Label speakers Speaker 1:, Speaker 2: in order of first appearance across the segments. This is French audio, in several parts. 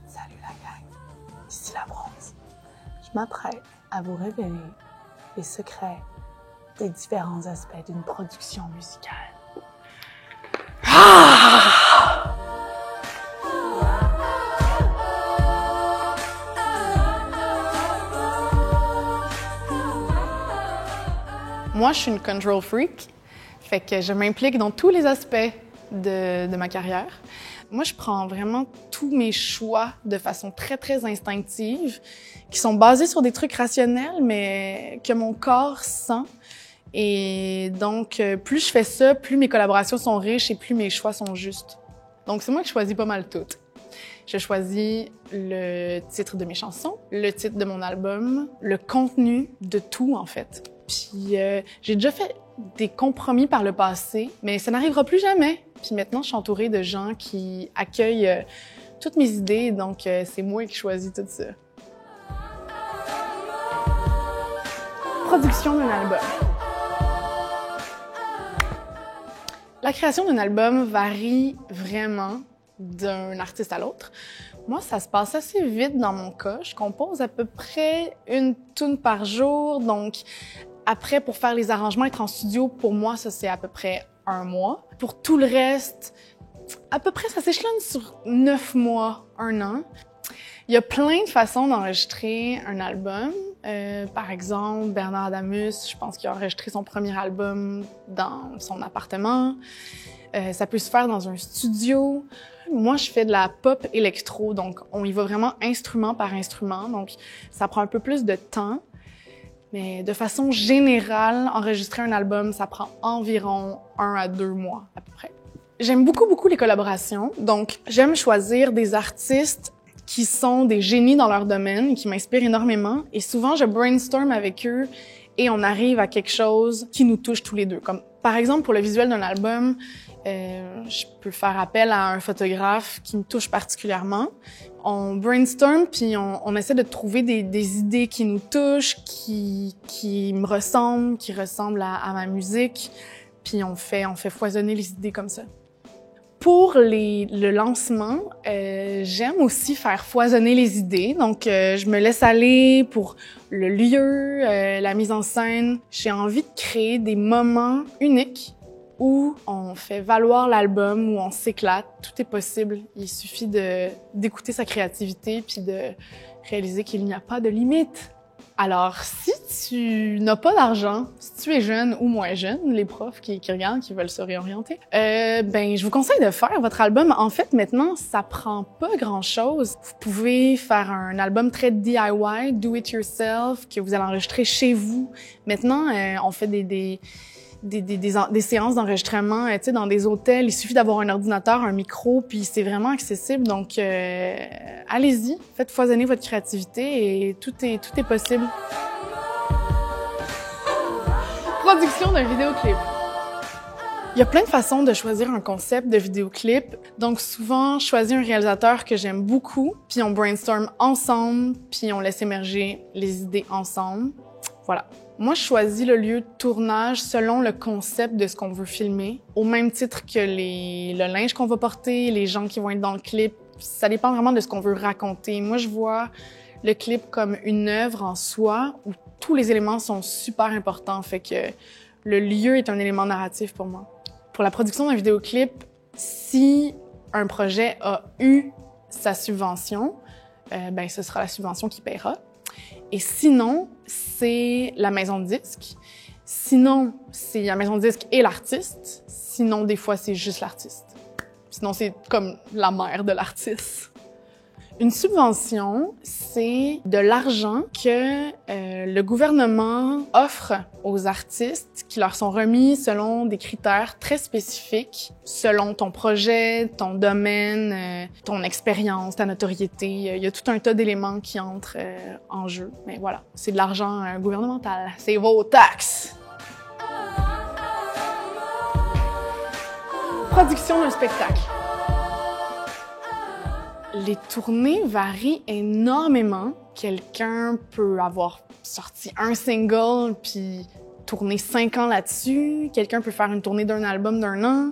Speaker 1: Salut la gang, ici la bronze. Je m'apprête à vous révéler les secrets des différents aspects d'une production musicale. Moi, je suis une control freak, fait que je m'implique dans tous les aspects de ma carrière. Moi, je prends vraiment tous mes choix de façon très, très instinctive, qui sont basés sur des trucs rationnels, mais que mon corps sent. Et donc, plus je fais ça, plus mes collaborations sont riches et plus mes choix sont justes. Donc, c'est moi qui choisis pas mal tout. Je choisis le titre de mes chansons, le titre de mon album, le contenu de tout, en fait. Puis, j'ai déjà fait des compromis par le passé, mais ça n'arrivera plus jamais. Puis maintenant, je suis entourée de gens qui accueillent toutes mes idées, donc c'est moi qui choisis tout ça. Production d'un album. La création d'un album varie vraiment d'un artiste à l'autre. Moi, ça se passe assez vite dans mon cas. Je compose à peu près une tune par jour, donc après, pour faire les arrangements, être en studio, pour moi, ça, c'est à peu près 1 mois. Pour tout le reste, à peu près, ça s'échelonne sur 9 mois, 1 an. Il y a plein de façons d'enregistrer un album. Par exemple, Bernard Adamus, je pense qu'il a enregistré son premier album dans son appartement. Ça peut se faire dans un studio. Moi, je fais de la pop électro, donc on y va vraiment instrument par instrument. Donc, ça prend un peu plus de temps. Mais de façon générale, enregistrer un album, ça prend environ 1 à 2 mois, à peu près. J'aime beaucoup les collaborations. Donc, j'aime choisir des artistes qui sont des génies dans leur domaine et qui m'inspirent énormément. Et souvent, je brainstorm avec eux et on arrive à quelque chose qui nous touche tous les deux. Comme, par exemple, pour le visuel d'un album, je peux faire appel à un photographe qui me touche particulièrement. On brainstorm, puis on essaie de trouver des idées qui nous touchent, qui me ressemblent, qui ressemblent à ma musique, puis on fait foisonner les idées comme ça. Pour le lancement, j'aime aussi faire foisonner les idées. Donc, je me laisse aller pour le lieu, la mise en scène. J'ai envie de créer des moments uniques où on fait valoir l'album, où on s'éclate. Tout est possible. Il suffit d'écouter sa créativité puis de réaliser qu'il n'y a pas de limite. Alors, si tu n'as pas d'argent, si tu es jeune ou moins jeune, les profs qui regardent, qui veulent se réorienter, ben, je vous conseille de faire votre album. En fait, maintenant, ça prend pas grand-chose. Vous pouvez faire un album très DIY, do it yourself, que vous allez enregistrer chez vous. Maintenant, on fait des séances d'enregistrement, tu sais, dans des hôtels. Il suffit d'avoir un ordinateur, un micro, puis c'est vraiment accessible. Donc, allez-y, faites foisonner votre créativité et tout est possible. Production d'un vidéoclip. Il y a plein de façons de choisir un concept de vidéoclip. Donc, souvent, je choisis un réalisateur que j'aime beaucoup, puis on brainstorm ensemble, puis on laisse émerger les idées ensemble. Voilà. Moi, je choisis le lieu de tournage selon le concept de ce qu'on veut filmer, au même titre que le linge qu'on va porter, les gens qui vont être dans le clip. Ça dépend vraiment de ce qu'on veut raconter. Moi, je vois le clip comme une œuvre en soi où tous les éléments sont super importants, fait que le lieu est un élément narratif pour moi. Pour la production d'un vidéoclip, si un projet a eu sa subvention, ben ce sera la subvention qui paiera. Et sinon, c'est la maison de disque. Sinon, c'est la maison de disque et l'artiste. Sinon, des fois, c'est juste l'artiste. Sinon, c'est comme la mère de l'artiste. Une subvention, c'est de l'argent que le gouvernement offre aux artistes qui leur sont remis selon des critères très spécifiques, selon ton projet, ton domaine, ton expérience, ta notoriété. Il y a tout un tas d'éléments qui entrent en jeu. Mais voilà, c'est de l'argent gouvernemental. C'est vos taxes! Production d'un spectacle. Les tournées varient énormément. Quelqu'un peut avoir sorti un single puis tourner 5 ans là-dessus. Quelqu'un peut faire une tournée d'un album d'1 an.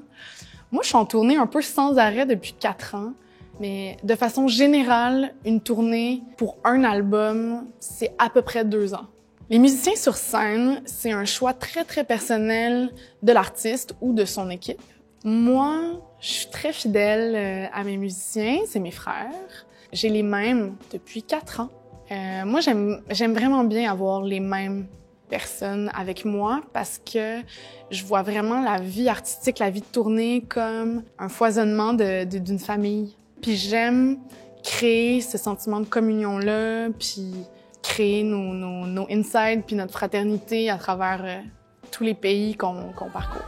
Speaker 1: Moi, je suis en tournée un peu sans arrêt depuis 4 ans. Mais de façon générale, une tournée pour un album, c'est à peu près 2 ans. Les musiciens sur scène, c'est un choix très, très personnel de l'artiste ou de son équipe. Moi, je suis très fidèle à mes musiciens, c'est mes frères. J'ai les mêmes depuis 4 ans. Moi, j'aime vraiment bien avoir les mêmes personnes avec moi parce que je vois vraiment la vie artistique, la vie de tournée comme un foisonnement d'une famille. Puis j'aime créer ce sentiment de communion-là, puis créer nos insides, puis notre fraternité à travers tous les pays qu'on parcourt.